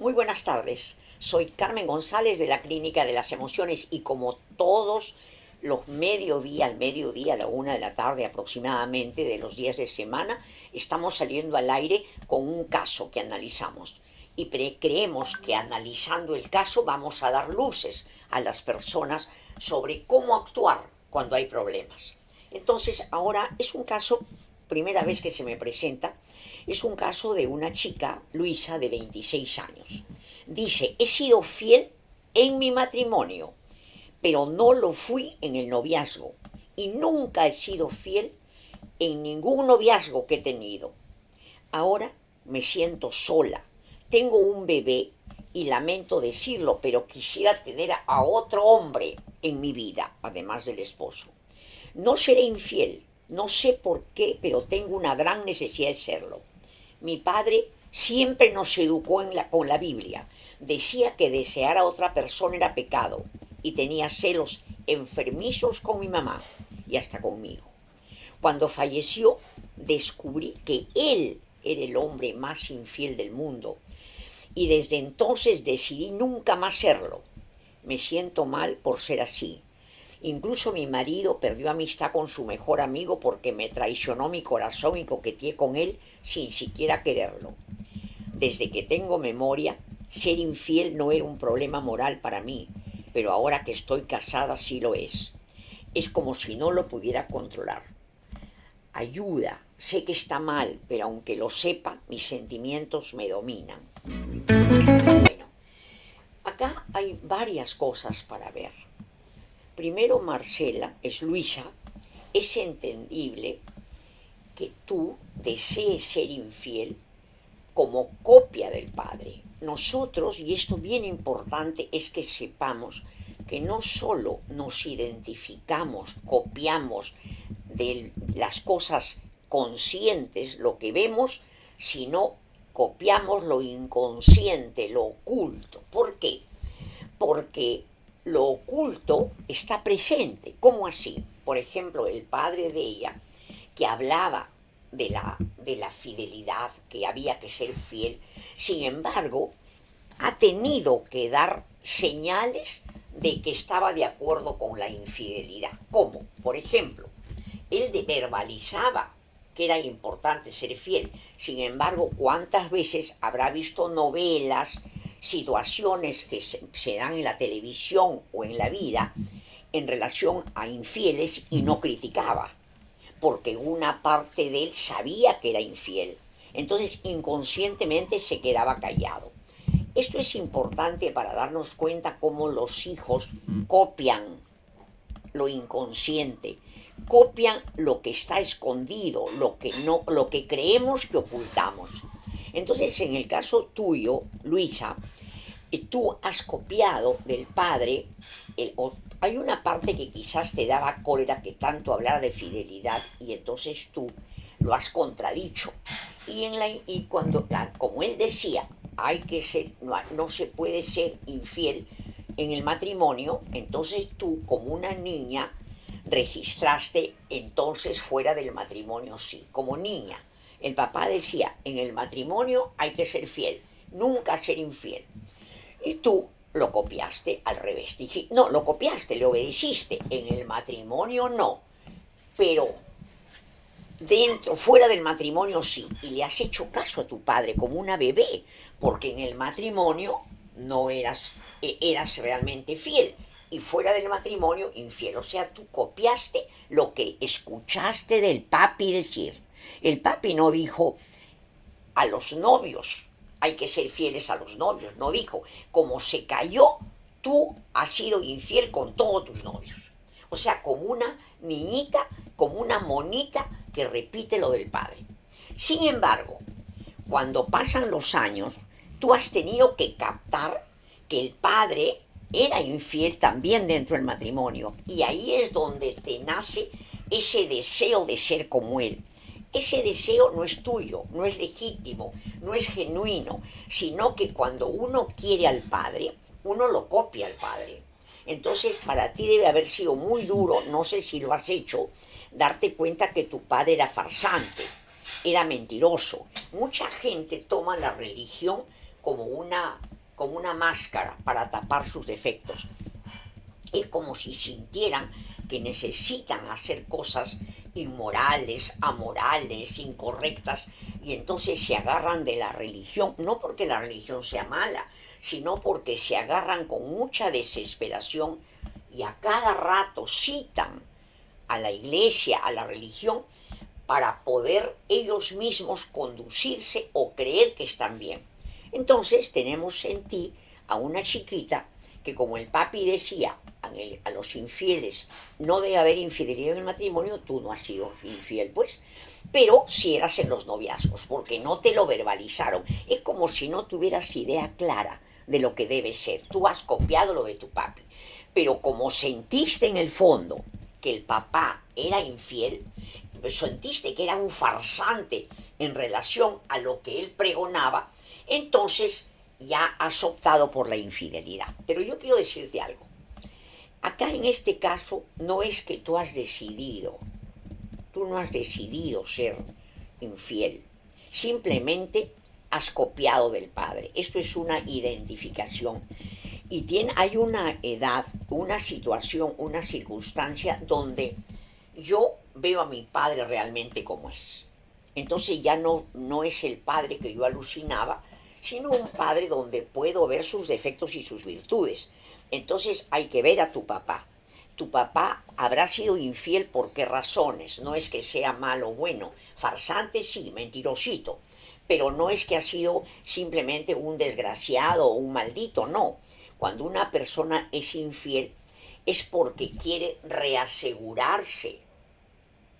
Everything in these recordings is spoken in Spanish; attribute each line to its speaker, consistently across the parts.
Speaker 1: Muy buenas tardes. Soy Carmen González de la Clínica de las Emociones y como todos los mediodía, a la 1 de la tarde aproximadamente de los días de semana, estamos saliendo al aire con un caso que analizamos. Y creemos que analizando el caso vamos a dar luces a las personas sobre cómo actuar cuando hay problemas. Entonces, ahora es un caso, primera vez que se me presenta, es un caso de una chica, Luisa, de 26 años. Dice, he sido fiel en mi matrimonio, pero no lo fui en el noviazgo. Y nunca he sido fiel en ningún noviazgo que he tenido. Ahora me siento sola. Tengo un bebé y lamento decirlo, pero quisiera tener a otro hombre en mi vida, además del esposo. No seré infiel, no sé por qué, pero tengo una gran necesidad de serlo. Mi padre siempre nos educó con la Biblia. Decía que desear a otra persona era pecado y tenía celos enfermizos con mi mamá y hasta conmigo. Cuando falleció, descubrí que él era el hombre más infiel del mundo y desde entonces decidí nunca más serlo. Me siento mal por ser así. Incluso mi marido perdió amistad con su mejor amigo porque me traicionó mi corazón y coqueteé con él sin siquiera quererlo. Desde que tengo memoria, ser infiel no era un problema moral para mí, pero ahora que estoy casada sí lo es. Es como si no lo pudiera controlar. Ayuda, sé que está mal, pero aunque lo sepa, mis sentimientos me dominan. Bueno, acá hay varias cosas para ver. Primero, Marcela, es Luisa, es entendible que tú desees ser infiel como copia del padre. Nosotros, y esto bien importante, es que sepamos que no solo nos identificamos, copiamos de las cosas conscientes, lo que vemos, sino copiamos lo inconsciente, lo oculto. ¿Por qué? Porque lo oculto está presente. ¿Cómo así? Por ejemplo, el padre de ella, que hablaba de la fidelidad, que había que ser fiel, sin embargo, ha tenido que dar señales de que estaba de acuerdo con la infidelidad. ¿Cómo? Por ejemplo, él verbalizaba que era importante ser fiel. Sin embargo, ¿cuántas veces habrá visto novelas, situaciones que se dan en la televisión o en la vida en relación a infieles y no criticaba? Porque una parte de él sabía que era infiel. Entonces, inconscientemente se quedaba callado. Esto es importante para darnos cuenta cómo los hijos copian lo inconsciente, copian lo que está escondido, lo que creemos que ocultamos. Entonces, en el caso tuyo, Luisa, tú has copiado del padre, hay una parte que quizás te daba cólera que tanto hablar de fidelidad y entonces tú lo has contradicho. Y como él decía, hay que ser, no se puede ser infiel en el matrimonio, entonces tú como una niña registraste entonces fuera del matrimonio sí, como niña. El papá decía, en el matrimonio hay que ser fiel, nunca ser infiel. Y tú lo copiaste al revés. Dije, no, lo copiaste, le obedeciste. En el matrimonio no, pero fuera del matrimonio sí. Y le has hecho caso a tu padre como una bebé, porque en el matrimonio no eras realmente fiel. Y fuera del matrimonio, infiel. O sea, tú copiaste lo que escuchaste del papi decir. El papi no dijo a los novios, hay que ser fieles a los novios. No dijo, como se cayó, tú has sido infiel con todos tus novios. O sea, como una niñita, como una monita que repite lo del padre. Sin embargo, cuando pasan los años, tú has tenido que captar que el padre era infiel también dentro del matrimonio. Y ahí es donde te nace ese deseo de ser como él. Ese deseo no es tuyo, no es legítimo, no es genuino, sino que cuando uno quiere al padre, uno lo copia al padre. Entonces, para ti debe haber sido muy duro, no sé si lo has hecho, darte cuenta que tu padre era farsante, era mentiroso. Mucha gente toma la religión como una con una máscara para tapar sus defectos. Es como si sintieran que necesitan hacer cosas inmorales, amorales, incorrectas, y entonces se agarran de la religión, no porque la religión sea mala, sino porque se agarran con mucha desesperación y a cada rato citan a la iglesia, a la religión, para poder ellos mismos conducirse o creer que están bien. Entonces tenemos en ti a una chiquita que, como el papi decía a los infieles, no debe haber infidelidad en el matrimonio, tú no has sido infiel, pues, pero si eras en los noviazgos, porque no te lo verbalizaron. Es como si no tuvieras idea clara de lo que debe ser. Tú has copiado lo de tu papi, pero como sentiste en el fondo que el papá era infiel, sentiste que era un farsante en relación a lo que él pregonaba, entonces ya has optado por la infidelidad. Pero yo quiero decirte algo. Acá en este caso no es que tú no has decidido ser infiel, simplemente has copiado del padre. Esto es una identificación. Y hay una edad, una situación, una circunstancia donde yo veo a mi padre realmente como es. Entonces ya no es el padre que yo alucinaba, sino un padre donde puedo ver sus defectos y sus virtudes. Entonces hay que ver a tu papá. Tu papá habrá sido infiel por qué razones. No es que sea malo o bueno. Farsante sí, mentirosito. Pero no es que ha sido simplemente un desgraciado o un maldito, no. Cuando una persona es infiel es porque quiere reasegurarse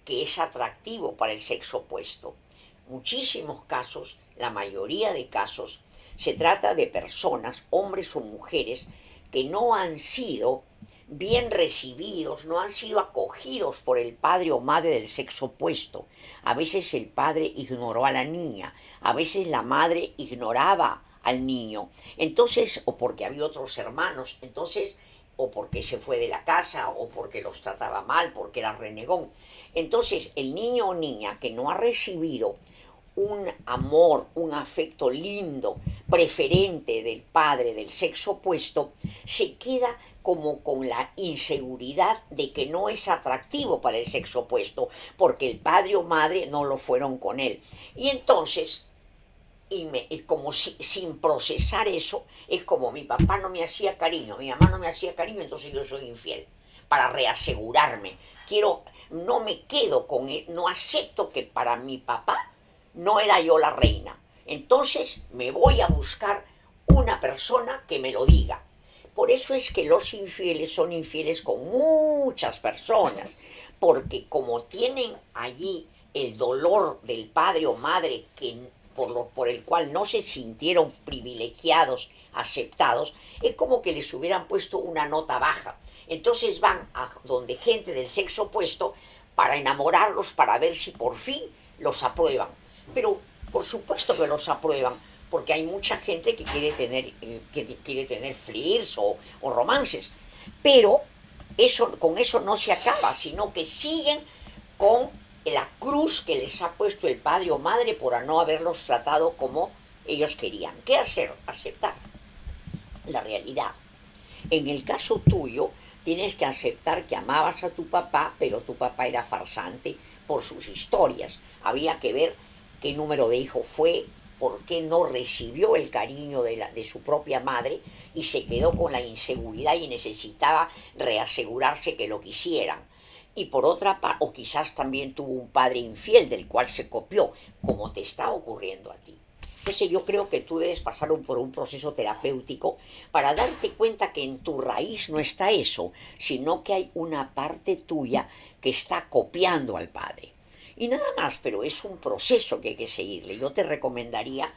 Speaker 1: que es atractivo para el sexo opuesto. Muchísimos casos, la mayoría de casos, se trata de personas, hombres o mujeres, que no han sido bien recibidos, no han sido acogidos por el padre o madre del sexo opuesto. A veces el padre ignoró a la niña, a veces la madre ignoraba al niño. Entonces, o porque había otros hermanos, entonces, o porque se fue de la casa, o porque los trataba mal, porque era renegón. Entonces, el niño o niña que no ha recibido un amor, un afecto lindo, preferente del padre del sexo opuesto, se queda como con la inseguridad de que no es atractivo para el sexo opuesto, porque el padre o madre no lo fueron con él. Y entonces, como sin procesar eso, es como mi papá no me hacía cariño, mi mamá no me hacía cariño, entonces yo soy infiel, para reasegurarme. No me quedo con él, no acepto que para mi papá no era yo la reina. Entonces me voy a buscar una persona que me lo diga. Por eso es que los infieles son infieles con muchas personas, porque como tienen allí el dolor del padre o madre por el cual no se sintieron privilegiados, aceptados, es como que les hubieran puesto una nota baja. Entonces van a donde gente del sexo opuesto para enamorarlos, para ver si por fin los aprueban. Pero por supuesto que los aprueban, porque hay mucha gente que quiere tener flirts o romances. Pero con eso no se acaba, sino que siguen con la cruz que les ha puesto el padre o madre por no haberlos tratado como ellos querían. ¿Qué hacer? Aceptar la realidad. En el caso tuyo, tienes que aceptar que amabas a tu papá, pero tu papá era farsante por sus historias. Había que ver qué número de hijo fue, por qué no recibió el cariño de su propia madre y se quedó con la inseguridad y necesitaba reasegurarse que lo quisieran. Y por otra parte, o quizás también tuvo un padre infiel del cual se copió, como te está ocurriendo a ti. Entonces yo creo que tú debes pasar por un proceso terapéutico para darte cuenta que en tu raíz no está eso, sino que hay una parte tuya que está copiando al padre. Y nada más, pero es un proceso que hay que seguirle. Yo te recomendaría,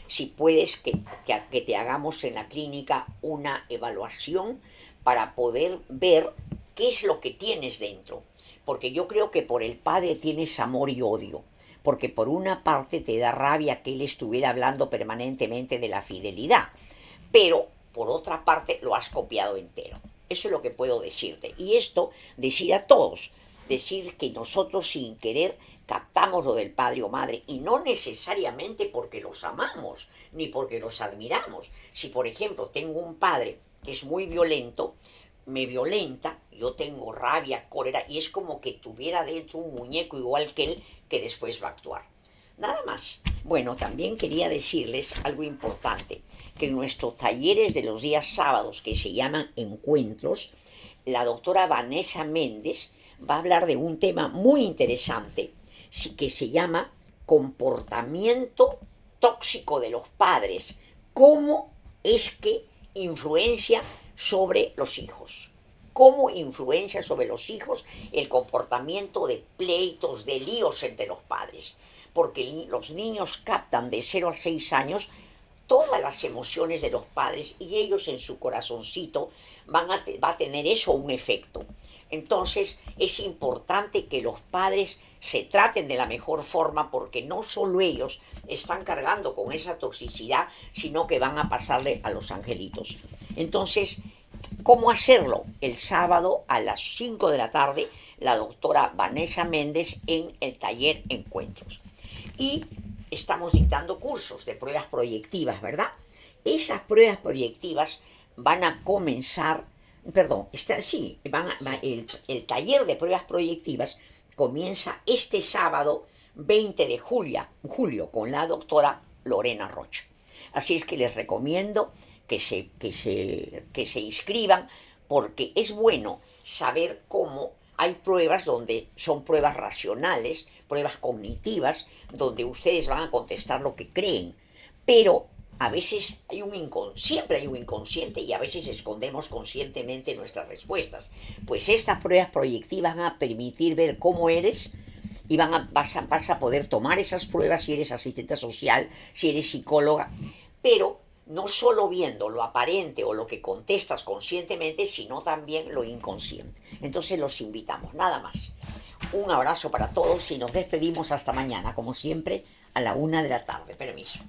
Speaker 1: si puedes, que te hagamos en la clínica una evaluación para poder ver qué es lo que tienes dentro. Porque yo creo que por el padre tienes amor y odio. Porque por una parte te da rabia que él estuviera hablando permanentemente de la fidelidad, pero por otra parte lo has copiado entero. Eso es lo que puedo decirte. Y esto, decir a todos, decir que nosotros sin querer captamos lo del padre o madre, y no necesariamente porque los amamos, ni porque los admiramos. Si, por ejemplo, tengo un padre que es muy violento, me violenta, yo tengo rabia, cólera, y es como que tuviera dentro un muñeco igual que él, que después va a actuar. Nada más. Bueno, también quería decirles algo importante, que en nuestros talleres de los días sábados, que se llaman encuentros, la doctora Vanessa Méndez va a hablar de un tema muy interesante, que se llama comportamiento tóxico de los padres. ¿Cómo es que influencia sobre los hijos? ¿Cómo influencia sobre los hijos el comportamiento de pleitos, de líos entre los padres? Porque los niños captan de 0 a 6 años todas las emociones de los padres y ellos en su corazoncito va a tener eso un efecto. Entonces es importante que los padres se traten de la mejor forma, porque no solo ellos están cargando con esa toxicidad, sino que van a pasarle a los angelitos. Entonces, ¿cómo hacerlo? El sábado a las 5 de la tarde, la doctora Vanessa Méndez en el taller Encuentros. Y estamos dictando cursos de pruebas proyectivas, ¿verdad? Esas pruebas proyectivas van a comenzar, el taller de pruebas proyectivas comienza este sábado 20 de julio con la doctora Lorena Rocha. Así es que les recomiendo que se inscriban, porque es bueno saber cómo hay pruebas donde son pruebas racionales, pruebas cognitivas, donde ustedes van a contestar lo que creen, pero a veces siempre hay un inconsciente, y a veces escondemos conscientemente nuestras respuestas. Pues estas pruebas proyectivas van a permitir ver cómo eres, y vas a poder tomar esas pruebas si eres asistente social, si eres psicóloga, pero no solo viendo lo aparente o lo que contestas conscientemente, sino también lo inconsciente. Entonces los invitamos, nada más. Un abrazo para todos y nos despedimos hasta mañana, como siempre, a la 1 de la tarde. Permiso.